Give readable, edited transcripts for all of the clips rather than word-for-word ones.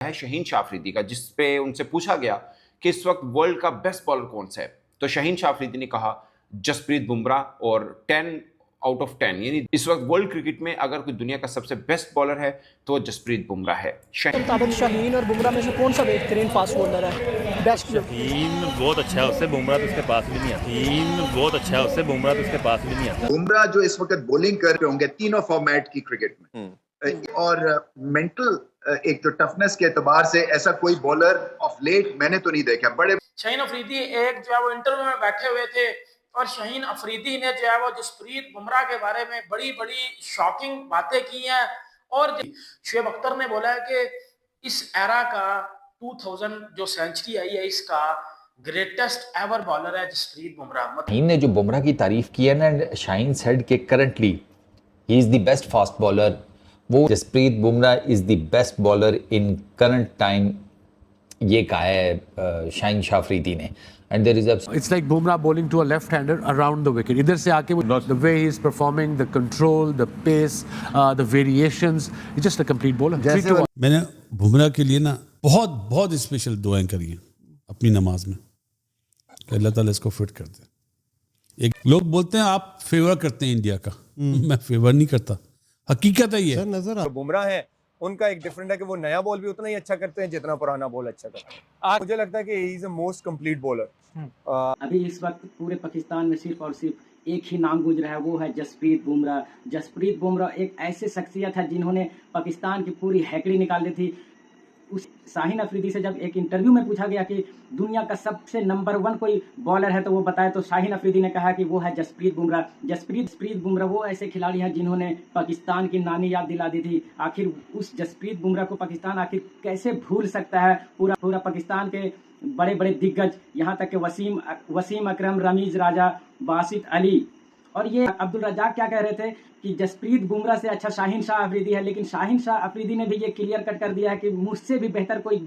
है शहीन शाह अफरीदी का, जिसपे उनसे पूछा गया कि इस वक्त वर्ल्ड का बेस्ट बॉलर कौन सा है। तो शहीन शाह अफरीदी ने कहा जसप्रीत बुमराह और 10 आउट ऑफ 10, यानी इस वक्त वर्ल्ड क्रिकेट में अगर कोई दुनिया का सबसे बेस्ट बॉलर है तो जसप्रीत बुमराह है। मुताबिक शाहीन और बुमराह में से कौन सा बेहतरीन फास्ट बॉलर है? बेस्ट। शाहीन बहुत अच्छा है, उससे बुमराह तो उसके पास भी नहीं आता। शाहीन बहुत अच्छा है, उससे बुमराह तो उसके पास भी नहीं आता। बुमराह जो इस वक्त बॉलिंग कर रहे होंगे तीनों फॉर्मेट की क्रिकेट में, और मेंटल एक तो टफनेस के एतबार से ऐसा कोई बॉलर ऑफ लेट मैंने तो नहीं देखा। बड़े शाहीन अफरीदी एक जो है वो इंटरव्यू में बैठे हुए थे और शाहीन अफरीदी ने जो है वो जसप्रीत बुमराह के बारे में बड़ी बड़ी शॉकिंग बातें की हैं। और शुएब अख्तर ने बोला है कि इस एरा का 2000 जो सेंचुरी आई है इसका ग्रेटेस्ट एवर बॉलर है जसप्रीत बुमराह। शाहीन ने जो बुमराह की तारीफ की है ना, शाहीन सेड के currently he is the best fast bowler. वो Jasprit Bumrah is the best bowler in current time, ये कहा है शाहीन शाह अफरीदी ने। And there is it's like Bumrah bowling to a left-hander around the wicket. इधर से आके the way he is performing, the control, the pace, the variations, he's just a complete bowler. मैंने बुमराह के लिए ना बहुत स्पेशल दुआएं करी हैं अपनी नमाज में कि अल्लाह ताला इसको फिट कर दे। एक लोग बोलते हैं आप फेवर करते हैं इंडिया का, मैं फेवर नहीं करता, हकीकत है ये। नजर बुमराह है उनका एक डिफरेंट है कि वो नया बॉल भी उतना ही अच्छा करते हैं जितना पुराना बॉल अच्छा करते हैं। मुझे लगता है कि he is a most complete bowler. अभी इस वक्त पूरे पाकिस्तान में सिर्फ और सिर्फ एक ही नाम गुजरा है, वो है जसप्रीत बुमराह। जसप्रीत बुमराह एक ऐसे शख्सियत है जिन्होंने पाकिस्तान की पूरी हैकड़ी निकाल दी थी। उस शाहीन अफरीदी से जब एक इंटरव्यू में पूछा गया कि दुनिया का सबसे नंबर 1 कोई बॉलर है तो वो बताए, तो शाहीन अफरीदी ने कहा कि वो है जसप्रीत बुमराह। जसप्रीत बुमराह वो ऐसे खिलाड़ी हैं जिन्होंने पाकिस्तान की नानी याद दिला दी थी। आखिर उस जसप्रीत बुमराह को पाकिस्तान आखिर कैसे भूल सकता है? पूरा पाकिस्तान के बड़े बड़े दिग्गज, यहाँ तक कि वसीम अकरम, रमीज राजा, बासित अली और ये अब्दुल रज़ाक क्या कह रहे थे कि जसप्रीत बुमराह से अच्छा शाहीन शाह अफरीदी है। लेकिन शाहीन शाह अफरीदी ने भी ये क्लियर कट कर दिया है कि मुझसे भी बेहतर कोई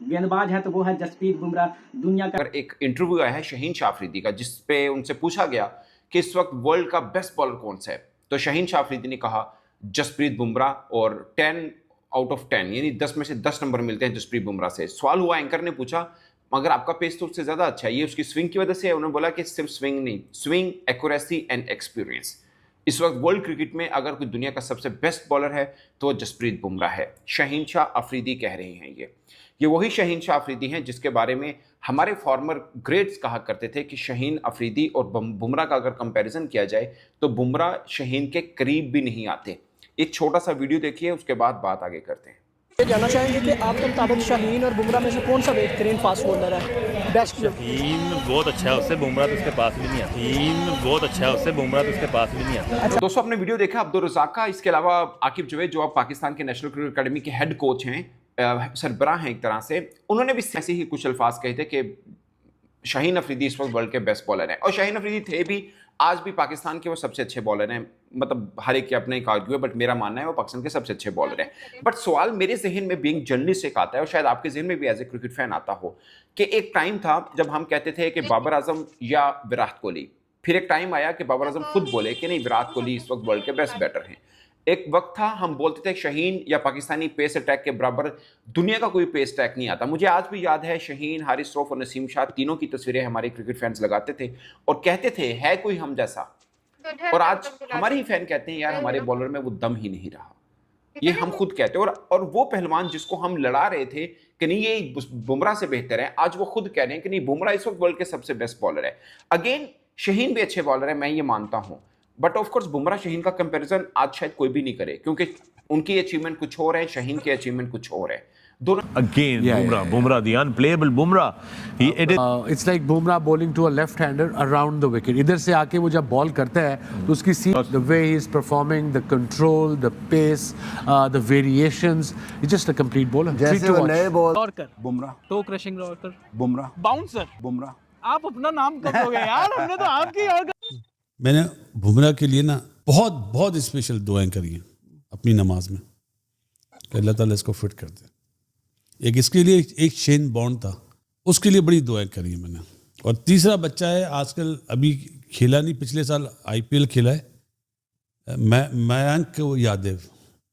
गेंदबाज है तो वो है जसप्रीत बुमराह। दुनिया का एक इंटरव्यू आया है शहीन शाह अफरीदी का, जिसपे उनसे पूछा गया कि इस वक्त वर्ल्ड का बेस्ट बॉलर कौन सा है। तो शहीन शाह अफरीदी ने कहा जसप्रीत बुमराह और 10 आउट ऑफ 10, यानी 10 में से 10 नंबर मिलते हैं जसप्रीत बुमराह से। सवाल हुआ, एंकर ने पूछा मगर आपका पेस तो उससे ज्यादा अच्छा है, ये उसकी स्विंग की वजह से है। उन्होंने बोला कि सिर्फ स्विंग नहीं, स्विंग, एक्यूरेसी एंड एक्सपीरियंस। इस वक्त वर्ल्ड क्रिकेट में अगर कोई दुनिया का सबसे बेस्ट बॉलर है तो जसप्रीत बुमराह है। शहीन शाह अफरीदी कह रहे हैं ये वही शहीन शाह अफरीदी हैं जिसके बारे में हमारे फॉर्मर ग्रेट्स कहा करते थे कि शहीन अफरीदी और बुमराह का अगर कंपैरिजन किया जाए तो बुमराह शहीन के करीब भी नहीं आते। एक छोटा सा वीडियो देखिए, उसके बाद बात आगे करते हैं। ये जानना चाहेंगे कि आपके मुताबिक शाहीन और बुमराह में से कौन सा बेहतरीन फास्ट बॉलर है? बेस्ट। शाहीन बहुत अच्छा है, उससे बुमराह तो उसके पास भी नहीं आता। शाहीन बहुत अच्छा है, उससे बुमराह तो उसके पास भी नहीं आता। दोस्तों, आपने वीडियो देखा अब्दुल रज़ाक का। इसके अलावा आकिब जवेद जो अब पाकिस्तान के नेशनल क्रिकेट अकेडमी के हेड कोच हैं, सरबराह हैं एक तरह से, उन्होंने भी ऐसे ही कुछ अल्फाज कहे थे कि शाहीन अफरीदी इस वक्त वर्ल्ड के बेस्ट बॉलर हैं। और शाहीन अफरीदी थे भी, आज भी पाकिस्तान के वो सबसे अच्छे बॉलर हैं। मतलब हर एक के अपने एक आर्ग्यू है, बट मेरा मानना है वो पाकिस्तान के सबसे अच्छे बॉलर हैं। बट सवाल मेरे जहन में बीइंग जर्नलिस्ट एक आता है, और शायद आपके जहन में भी एज ए क्रिकेट फैन आता हो, कि एक टाइम था जब हम कहते थे कि बाबर आजम या विराट कोहली। फिर एक टाइम आया कि बाबर आजम खुद बोले कि नहीं, विराट कोहली इस वक्त वर्ल्ड के बेस्ट बैटर हैं। एक वक्त था हम बोलते थे शहीन या पाकिस्तानी पेस अटैक के बराबर दुनिया का कोई पेस अटैक नहीं आता। मुझे आज भी याद है शहीन, हारिस रऊफ और नसीम शाह तीनों की तस्वीरें हमारे क्रिकेट फैंस लगाते थे और कहते थे है कोई हम जैसा। और आज हमारे ही फैन कहते हैं यार हमारे बॉलर में वो दम ही नहीं रहा। ये हम खुद कहते हैं। और वो पहलवान जिसको हम लड़ा रहे थे कि नहीं ये बुमराह से बेहतर है, आज वो खुद कह रहे हैं कि नहीं बुमराह इस वक्त वर्ल्ड के सबसे बेस्ट बॉलर है। अगेन शहीन भी अच्छे बॉलर है, मैं ये मानता हूं, but of course Bumrah Shaheen का कंपैरिजन आज शायद कोई भी नहीं करे, क्योंकि उनकी अचीवमेंट कुछ और है, शहीन की अचीवमेंट कुछ और है। Again, Bumrah, the unplayable Bumrah. It's like Bumrah bowling to a left-hander around the wicket. इधर से आके वो जब बॉल करता है तो उसकी the way he is performing, the control, the pace, the variations, he's just a complete bowler. जैसे वो नए ball yorker, Bumrah, toe crushing yorker, Bumrah, bouncer, Bumrah. आप अपना नाम कब दोगे यार? हमने तो आपकी यॉर्कर। मैंने बुमराह के लिए ना बहुत स्पेशल दुआएं करी हैं अपनी नमाज में कि अल्लाह ताला इसको फिट कर दे। एक इसके लिए एक शेन बॉन्ड था, उसके लिए बड़ी दुआएं करी हैं मैंने। और तीसरा बच्चा है, आजकल अभी खेला नहीं, पिछले साल IPL खेला है, मयंक यादव,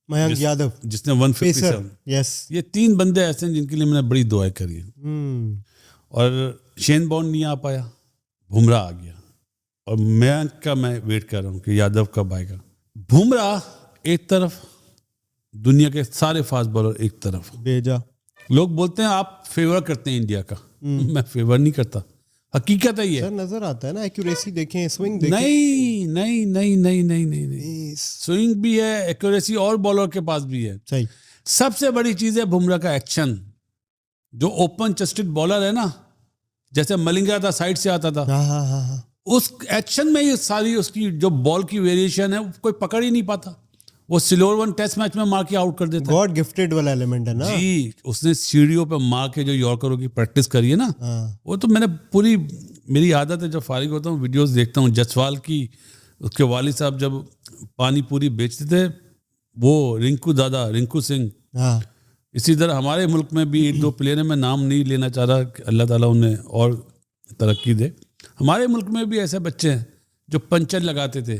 मयंक यादव जिसने 157। यस। ये 3 बंदे ऐसे हैं जिनके लिए मैंने बड़ी दुआएं करी हैं। और शेन बॉर्न नहीं आ पाया, बुमराह आ गया, और मयंक का मैं वेट कर रहा हूँ कि यादव कब आएगा। बुमराह एक तरफ, दुनिया के सारे फास्ट बॉलर एक तरफ। भेजा लोग बोलते हैं आप फेवर करते हैं इंडिया का, मैं फेवर नहीं करता, हकीकत है ये। सर नजर आता है ना, एक्यूरेसी देखें, स्विंग देखें। नहीं नहीं नहीं नहीं नहीं नहीं नहीं, स्विंग भी है, एक्यूरेसी और बॉलर के पास भी है। सही। सबसे बड़ी चीज है बुमराह का एक्शन। जो ओपन चेस्टेड बॉलर है ना, जैसे मलिंगा था, साइड से आता था, हाँ। उस एक्शन में ये सारी उसकी जो बॉल की वेरिएशन है कोई पकड़ ही नहीं पाता। वो सिलोवर टेस्ट मैच में मार के आउट कर देता है। गॉड गिफ्टेड वाला एलिमेंट है ना जी। उसने सीढ़ियों पे मार के जो यॉर्करों की प्रैक्टिस करी है ना, वो तो मैंने पूरी, मेरी आदत है जब फारिग होता हूँ वीडियोस देखता हूँ। जसवाल की, उसके वालिद साहब जब पानी पूरी बेचते थे, वो रिंकू सिंह। इसी तरह हमारे मुल्क में भी 1-2 प्लेयर है, मैं नाम नहीं लेना चाह रहा, अल्लाह ताला उन्हें और तरक्की दे। हमारे मुल्क में भी ऐसे बच्चे हैं जो पंचर लगाते थे।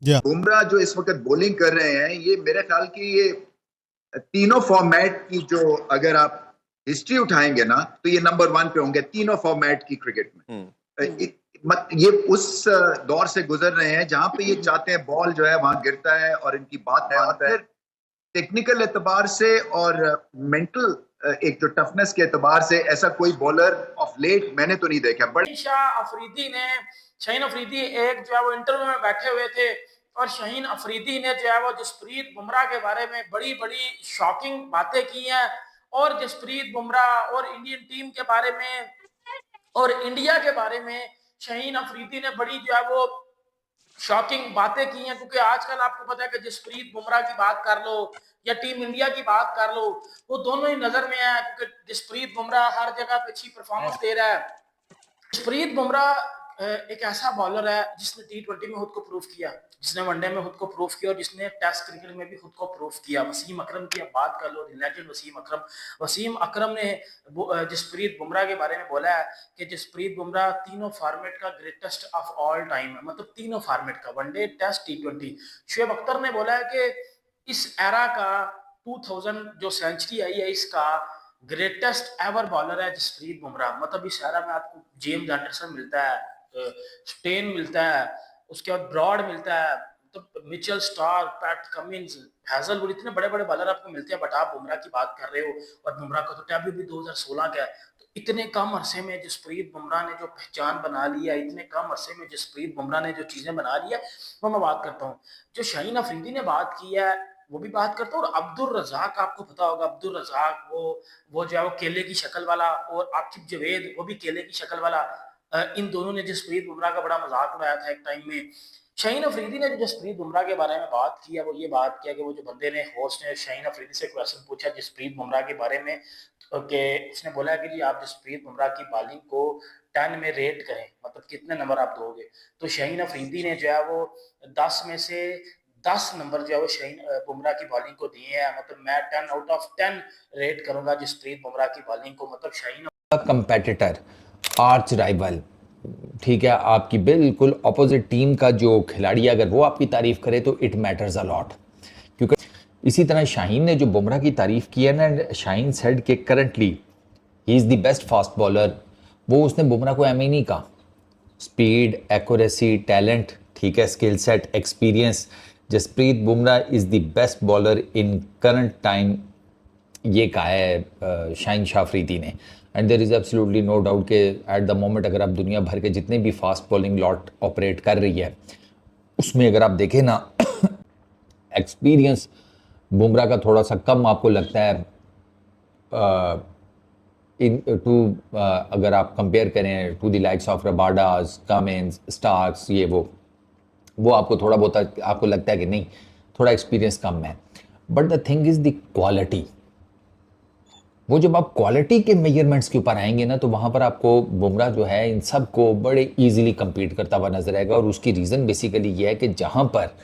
बुमराह जो इस वक्त बॉलिंग कर रहे हैं, ये मेरे ख्याल की ये तीनों फॉर्मेट की जो अगर आप हिस्ट्री उठाएंगे ना, तो ये नंबर 1 पे होंगे तीनों फॉर्मेट की क्रिकेट में। ये उस दौर से गुजर रहे हैं जहां पे ये चाहते हैं बॉल जो है वहां गिरता है और इनकी बात है, और फिर टेक्निकल एतबार से और मेंटल एक जो टफनेस के एतबार से ऐसा कोई बॉलर ऑफ लेट मैंने तो नहीं देखा। बट शाहीन अफरीदी एक जो है वो इंटरव्यू में बैठे हुए थे, और शाहीन अफरीदी ने जो है वो जसप्रीत बुमराह के बारे में बड़ी बड़ी शॉकिंग बातें की हैं, और जसप्रीत बुमराह और इंडियन टीम के बारे में और इंडिया के बारे में शाहीन अफरीदी ने बड़ी जो है वो शॉकिंग बातें की हैं। क्योंकि आजकल आपको पता है कि जसप्रीत बुमराह की बात कर लो या टीम इंडिया की बात कर लो, वो दोनों ही नजर में है, क्योंकि जसप्रीत बुमराह हर जगह पे अच्छी परफॉर्मेंस दे रहा है। जसप्रीत बुमराह एक ऐसा बॉलर है जिसने T20 में खुद को प्रूव किया, जिसने वनडे में खुद को प्रूव किया, और जिसने टेस्ट क्रिकेट में भी खुद को प्रूव किया। वसीम अकरम की आप बात कर लो, लेजेंड वसीम अकरम ने जसप्रीत बुमराह के बारे में बोला है कि जसप्रीत बुमराह तीनों फॉर्मेट का ग्रेटेस्ट ऑफ ऑल टाइम है, मतलब तीनों फॉर्मेट का, one day, test, T20। Shoaib Akhtar ने बोला है कि इस एरा का 2000 जो सेंचुरी आई है, इसका ग्रेटेस्ट एवर बॉलर है जसप्रीत बुमराह। मतलब इस एरा में आपको जेम्स एंडरसन मिलता है, स्टेन मिलता है, उसके बाद ब्रॉड मिलता है, तो Mitchell Starc, PAT Cummins, Hazlewood, इतने बड़े बड़े बॉलर आपको मिलते हैं। बट आप बुमराह की बात कर रहे हो, और बुमराह का तो डेब्यू भी 2016 का है। तो इतने कम अरसे में जसप्रीत बुमराह ने जो पहचान बना ली है, इतने कम अरसे में जसप्रीत बुमराह ने जो चीजें बना ली है, वो मैं बात करता हूँ। जो शाहीन अफरीदी ने बात की है वो भी बात करता हूँ, और अब्दुल रज़ाक, आपको पता होगा अब्दुल रज़ाक, वो जो है वो केले की शक्ल वाला, और आकिब जवेद वो भी केले की शक्ल वाला। इन दोनों ने जसप्रीत बुमराह का बड़ा मजाक उड़ाया था एक टाइम में। शाहीन अफरीदी ने जो जसप्रीत बुमराह के बारे में बात की है, वो ये बात किया कि वो जो बंदे ने, होस्ट ने शाहीन अफरीदी से क्वेश्चन पूछा जसप्रीत बुमराह के बारे में, कि उसने बोला कि जी आप जसप्रीत बुमराह की बॉलिंग को 10 में रेट करें, मतलब कितने नंबर आप दोगे। तो शाहीन अफरीदी ने जो है वो 10 में से 10 नंबर जो है वो शाहीन बुमराह की बॉलिंग को दिए हैं। मतलब मैं 10 आउट ऑफ 10 रेट करूंगा जसप्रीत बुमराह की बॉलिंग को। मतलब शाहीन कंपेटिटर, आर्च राइवल, ठीक है, आपकी बिल्कुल अपोजिट टीम का जो खिलाड़ी है, अगर वो आपकी तारीफ करे तो इट मैटर्स अ लॉट। क्योंकि इसी तरह शाहीन ने जो बुमराह की तारीफ की है ना, शाहीन सेड कि currently he is the best fast bowler. वो उसने बुमराह को एम ही नहीं कहा। स्पीड, एक्यूरेसी, टैलेंट, ठीक है, skill set, experience, Jasprit Bumrah is the best bowler in current time, ये कहा है शाहीन शाह अफरीदी ने। And there is absolutely no doubt कि एट द मोमेंट अगर आप दुनिया भर के जितने भी फास्ट बॉलिंग लॉट ऑपरेट कर रही है, उसमें अगर आप देखें ना, एक्सपीरियंस बुमराह का थोड़ा सा कम आपको लगता है अगर आप कंपेयर करें to the likes of Rabadas, Cummins, Starcs, ये वो आपको थोड़ा बहुत आपको लगता है कि नहीं, थोड़ा एक्सपीरियंस कम है। But the thing is the quality. वो जब आप क्वालिटी के मेजरमेंट्स के ऊपर आएंगे ना, तो वहाँ पर आपको बुमराह जो है इन सब को बड़े इजीली compete करता हुआ नजर आएगा। और उसकी रीज़न बेसिकली ये है कि जहाँ पर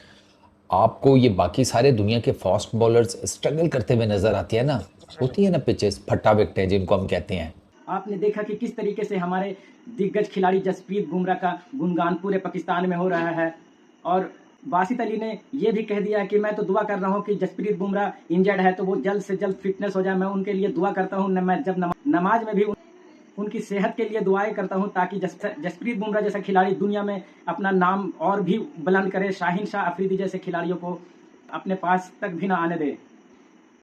आपको ये बाकी सारे दुनिया के फास्ट बॉलर्स स्ट्रगल करते हुए नजर आती है ना, होती है ना पिचेस, फट्टा विकेटें जिनको हम कहते हैं। आपने देखा कि किस तरीके से हमारे दिग्गज खिलाड़ी जसप्रीत बुमराह का गुणगान पूरे पाकिस्तान में हो रहा है, और बासित अली ने ये भी कह दिया कि मैं तो दुआ कर रहा हूँ कि जसप्रीत बुमराह इंजर्ड है तो वो जल्द से जल्द फिटनेस हो जाए। मैं उनके लिए दुआ करता हूँ, मैं जब नमाज में भी उनकी सेहत के लिए दुआएं करता हूँ ताकि जसप्रीत बुमराह जैसा खिलाड़ी दुनिया में अपना नाम और भी बुलंद करे, शाहीन शाह अफरीदी जैसे खिलाड़ियों को अपने पास तक भी ना आने दे।